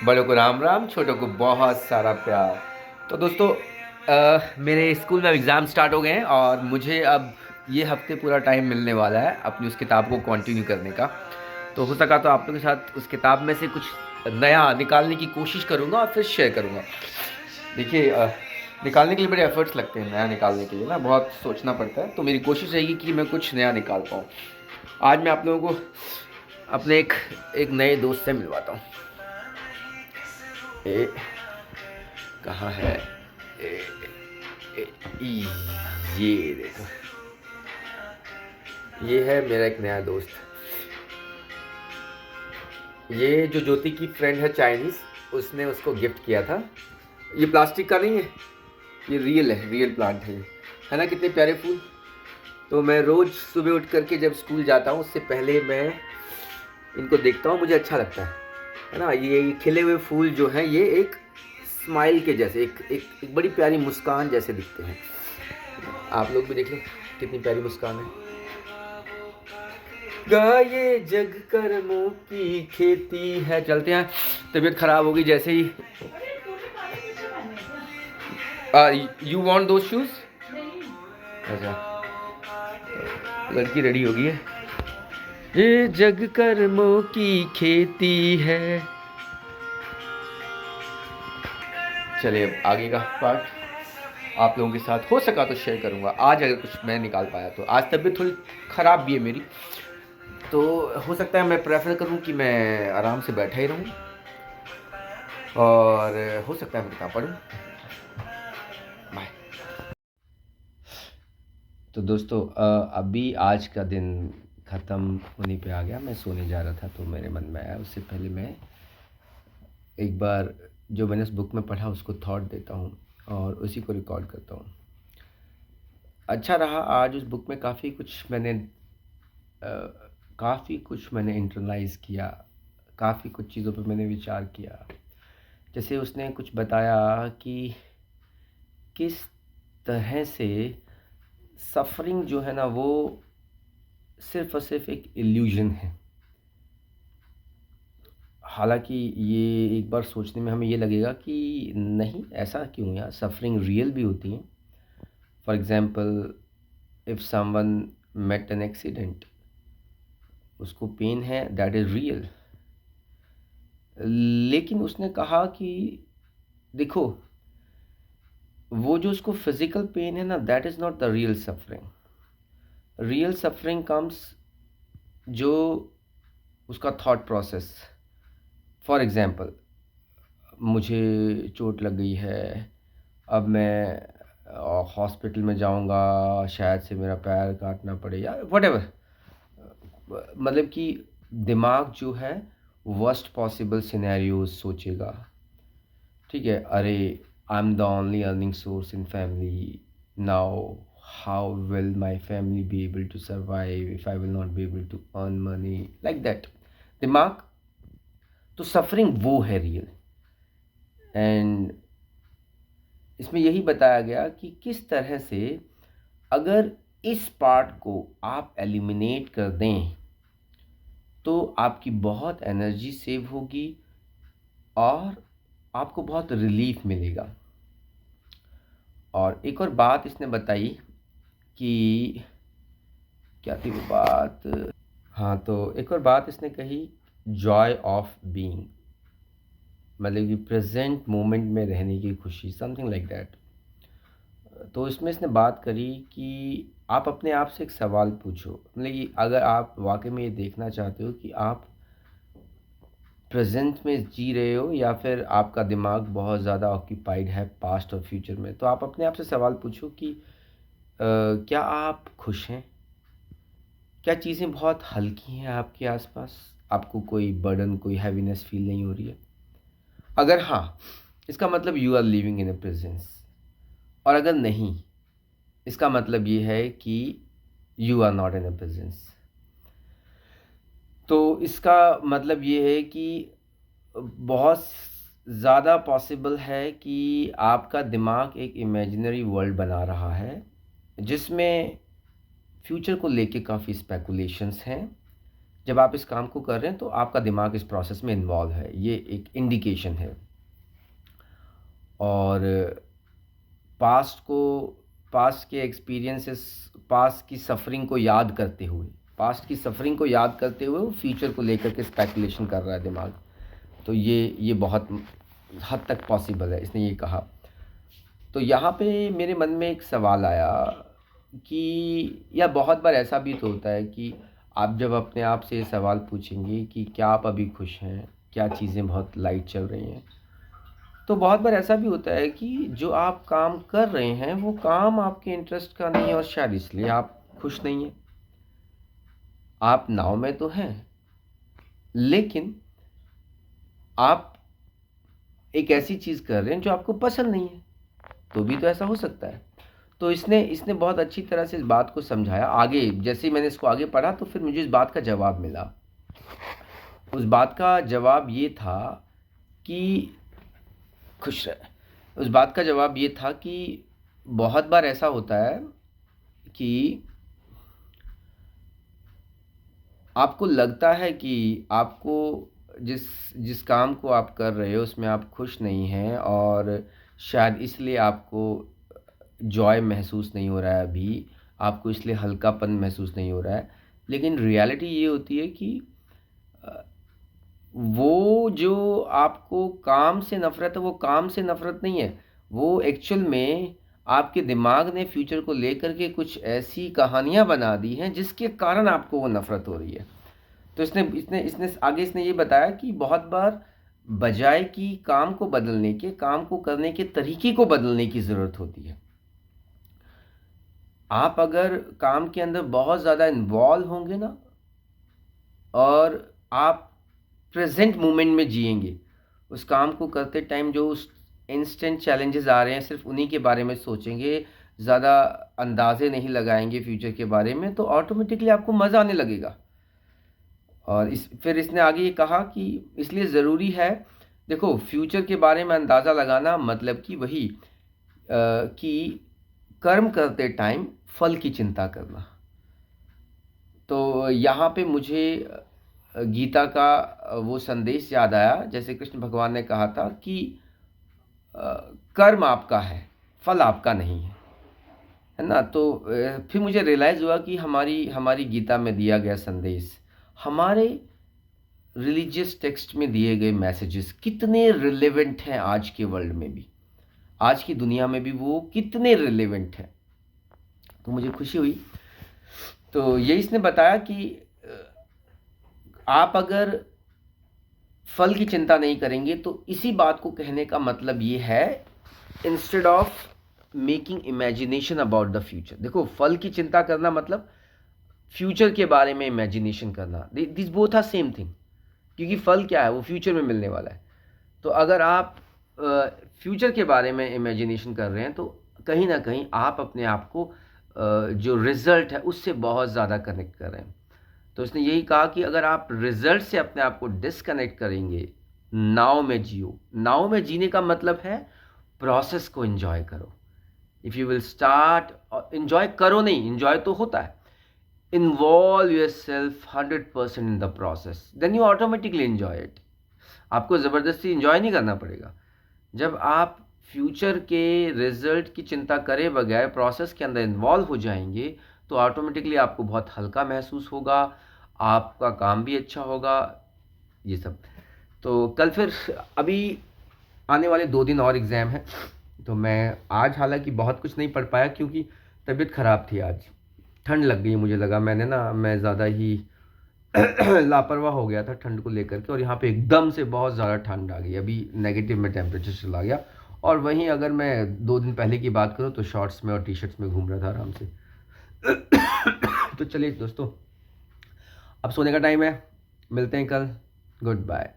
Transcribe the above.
बड़ों को राम राम, छोटों को बहुत सारा प्यार। तो दोस्तों, मेरे स्कूल में एग्ज़ाम स्टार्ट हो गए हैं और मुझे अब ये हफ्ते पूरा टाइम मिलने वाला है अपनी उस किताब को कंटिन्यू करने का। तो हो सका तो आप लोगों के साथ उस किताब में से कुछ नया निकालने की कोशिश करूँगा और फिर शेयर करूँगा। देखिए, निकालने के लिए बड़े एफर्ट्स लगते हैं, नया निकालने के लिए ना बहुत सोचना पड़ता है। तो मेरी कोशिश रहेगी कि मैं कुछ नया निकाल पाऊँ। आज मैं आप लोगों को अपने एक नए दोस्त से मिलवाता हूँ। ए कहाँ है? ए, ए, ये देखो, ये है मेरा एक नया दोस्त। ये जो ज्योति की फ्रेंड है चाइनीज़, उसने उसको गिफ्ट किया था। ये प्लास्टिक का नहीं है, ये रियल है, रियल प्लांट है ये। है ना, कितने प्यारे फूल। तो मैं रोज़ सुबह उठ करके जब स्कूल जाता हूँ उससे पहले मैं इनको देखता हूँ, मुझे अच्छा लगता है ना। ये खिले हुए फूल जो हैं ये एक स्माइल के जैसे, एक बड़ी प्यारी मुस्कान जैसे दिखते हैं। आप लोग भी देख लो कितनी प्यारी मुस्कान है। गाये जग कर्मों की खेती है। चलते हैं, तबीयत खराब होगी जैसे ही। यू वांट दो शूज? अच्छा, लड़की रेडी होगी है। ये जग कर्मों की खेती है। चलिए, अब आगे का पार्ट आप लोगों के साथ हो सका तो शेयर करूंगा आज, अगर कुछ मैं निकाल पाया तो। आज तबीयत थोड़ी ख़राब भी है मेरी, तो हो सकता है मैं प्रेफर करूं कि मैं आराम से बैठा ही रहूं, और हो सकता है मैं किताब पढूं। बाय। तो दोस्तों, अभी आज का दिन ख़त्म होने पे आ गया। मैं सोने जा रहा था तो मेरे मन में आया, उससे पहले मैं एक बार जो मैंने उस बुक में पढ़ा उसको थॉट देता हूँ और उसी को रिकॉर्ड करता हूँ। अच्छा रहा, आज उस बुक में काफ़ी कुछ मैंने इंटरलाइज़ किया, काफ़ी कुछ चीज़ों पे मैंने विचार किया। जैसे उसने कुछ बताया कि किस तरह से सफ़रिंग जो है ना वो सिर्फ़ और सिर्फ़ एक इल्यूज़न है। हालाँकि ये एक बार सोचने में हमें ये लगेगा कि नहीं, ऐसा क्यों यार, सफ़रिंग रियल भी होती है। For example, if someone met an accident, उसको पेन है, दैट इज़ रियल। लेकिन उसने कहा कि देखो, वो जो उसको फिज़िकल पेन है ना, that is not the real suffering. Real suffering comes जो उसका थॉट प्रोसेस। फॉर एग्ज़ाम्पल, मुझे चोट लग गई है, अब मैं हॉस्पिटल में जाऊँगा, शायद से मेरा पैर काटना पड़े या व्हाटएवर। मतलब कि दिमाग जो है वर्स्ट पॉसिबल सिनेरियोज़ सोचेगा। ठीक है, अरे I am the only earning source in family, now how will my family be able to survive if I will not be able to earn money, like that दिमाग। तो suffering वो है real. And इसमें यही बताया गया कि किस तरह से अगर इस पार्ट को आप एलिमिनेट कर दें तो आपकी बहुत एनर्जी सेव होगी और आपको बहुत रिलीफ मिलेगा। और एक और बात इसने बताई कि क्या थी वो बात? हाँ, तो एक और बात इसने कही, जॉय ऑफ बीइंग, मतलब कि प्रेजेंट मोमेंट में रहने की खुशी, समथिंग लाइक दैट। तो इसमें इसने बात करी कि आप अपने आप से एक सवाल पूछो, मतलब कि अगर आप वाकई में ये देखना चाहते हो कि आप प्रेजेंट में जी रहे हो या फिर आपका दिमाग बहुत ज़्यादा ऑक्यूपाइड है पास्ट और फ्यूचर में, तो आप अपने आप से सवाल पूछो कि क्या आप खुश हैं? क्या चीज़ें बहुत हल्की हैं आपके आसपास? आपको कोई बर्डन, कोई हैवीनेस फील नहीं हो रही है? अगर हाँ, इसका मतलब you are living in a presence. और अगर नहीं, इसका मतलब ये है कि you are not in a presence. तो इसका मतलब ये है कि बहुत ज़्यादा पॉसिबल है कि आपका दिमाग एक इमेजिनरी वर्ल्ड बना रहा है जिसमें फ्यूचर को लेके काफ़ी स्पेकुलेशंस हैं, जब आप इस काम को कर रहे हैं तो आपका दिमाग इस प्रोसेस में इन्वॉल्व है, ये एक इंडिकेशन है। और पास्ट के एक्सपीरियंसेस, पास्ट की सफरिंग को याद करते हुए वो फ्यूचर को लेकर के स्पेकुलेशन कर रहा है दिमाग। तो ये बहुत हद तक पॉसिबल है, इसने ये कहा। तो यहाँ पे मेरे मन में एक सवाल आया कि या बहुत बार ऐसा भी तो होता है कि आप जब अपने आप से ये सवाल पूछेंगे कि क्या आप अभी खुश हैं, क्या चीज़ें बहुत लाइट चल रही हैं, तो बहुत बार ऐसा भी होता है कि जो आप काम कर रहे हैं वो काम आपके इंटरेस्ट का नहीं है और शायद इसलिए आप खुश नहीं हैं। आप नाव में तो हैं, लेकिन आप एक ऐसी चीज़ कर रहे हैं जो आपको पसंद नहीं है, तो भी तो ऐसा हो सकता है। तो इसने इसने बहुत अच्छी तरह से इस बात को समझाया। आगे जैसे ही मैंने इसको आगे पढ़ा तो फिर मुझे इस बात का जवाब मिला। उस बात का जवाब ये था कि खुश रहे। उस बात का जवाब ये था कि बहुत बार ऐसा होता है कि आपको लगता है कि आपको जिस जिस काम को आप कर रहे हो उसमें आप खुश नहीं हैं और शायद इसलिए आपको जॉय महसूस नहीं हो रहा है अभी, आपको इसलिए हल्कापन महसूस नहीं हो रहा है। लेकिन रियलिटी ये होती है कि वो जो आपको काम से नफ़रत है वो काम से नफ़रत नहीं है, वो एक्चुअल में आपके दिमाग ने फ्यूचर को लेकर के कुछ ऐसी कहानियाँ बना दी हैं जिसके कारण आपको वो नफ़रत हो रही है। तो इसने इसने इसने आगे इसने ये बताया कि बहुत बार बजाय कि काम को बदलने के, काम को करने के तरीके को बदलने की ज़रूरत होती है। आप अगर काम के अंदर बहुत ज़्यादा इन्वॉल्व होंगे ना और आप प्रेजेंट मोमेंट में जिएंगे, उस काम को करते टाइम जो उस इंस्टेंट चैलेंजेस आ रहे हैं सिर्फ उन्हीं के बारे में सोचेंगे, ज़्यादा अंदाजे नहीं लगाएंगे फ्यूचर के बारे में, तो ऑटोमेटिकली आपको मज़ा आने लगेगा। और फिर इसने आगे ये कहा कि इसलिए ज़रूरी है, देखो फ्यूचर के बारे में अंदाज़ा लगाना मतलब कि वही कि कर्म करते टाइम फल की चिंता करना। तो यहाँ पे मुझे गीता का वो संदेश याद आया, जैसे कृष्ण भगवान ने कहा था कि कर्म आपका है, फल आपका नहीं है ना। तो फिर मुझे रियलाइज़ हुआ कि हमारी हमारी गीता में दिया गया संदेश, हमारे रिलीजियस टेक्स्ट में दिए गए मैसेजेस कितने रिलेवेंट हैं आज के वर्ल्ड में भी, आज की दुनिया में भी वो कितने रिलेवेंट हैं। तो मुझे खुशी हुई। तो ये इसने बताया कि आप अगर फल की चिंता नहीं करेंगे तो इसी बात को कहने का मतलब ये है, instead of making imagination about the future. देखो फल की चिंता करना मतलब फ्यूचर के बारे में इमेजिनेशन करना, this both are same thing, क्योंकि फल क्या है वो फ्यूचर में मिलने वाला है। तो अगर आप फ्यूचर के बारे में इमेजिनेशन कर रहे हैं तो कहीं ना कहीं आप अपने आप को जो रिज़ल्ट है उससे बहुत ज़्यादा कनेक्ट कर रहे हैं। तो इसने यही कहा कि अगर आप रिज़ल्ट से अपने आप को डिसकनेक्ट करेंगे, नाव में जियो। नाव में जीने का मतलब है प्रोसेस को एंजॉय करो। If you will start, enjoy करो नहीं, एंजॉय तो होता है, involve yourself 100% in the process, then you automatically enjoy it. आपको ज़बरदस्ती एंजॉय नहीं करना पड़ेगा। जब आप फ्यूचर के रिजल्ट की चिंता करे बगैर प्रोसेस के अंदर इन्वॉल्व हो जाएंगे तो ऑटोमेटिकली आपको बहुत हल्का महसूस होगा, आपका काम भी अच्छा होगा, ये सब। तो कल फिर अभी आने वाले 2 दिन और एग्ज़ाम है, तो मैं आज हालांकि बहुत कुछ नहीं पढ़ पाया क्योंकि तबीयत ख़राब थी। आज ठंड लग गई, मुझे लगा मैं ज़्यादा ही लापरवाह हो गया था ठंड को लेकर के, और यहाँ पे एकदम से बहुत ज़्यादा ठंड आ गई। अभी नेगेटिव में टेम्परेचर चला गया, और वहीं अगर मैं 2 दिन पहले की बात करूँ तो शॉर्ट्स में और टी शर्ट्स में घूम रहा था आराम से। तो चलिए दोस्तों, अब सोने का टाइम है, मिलते हैं कल, गुड बाय।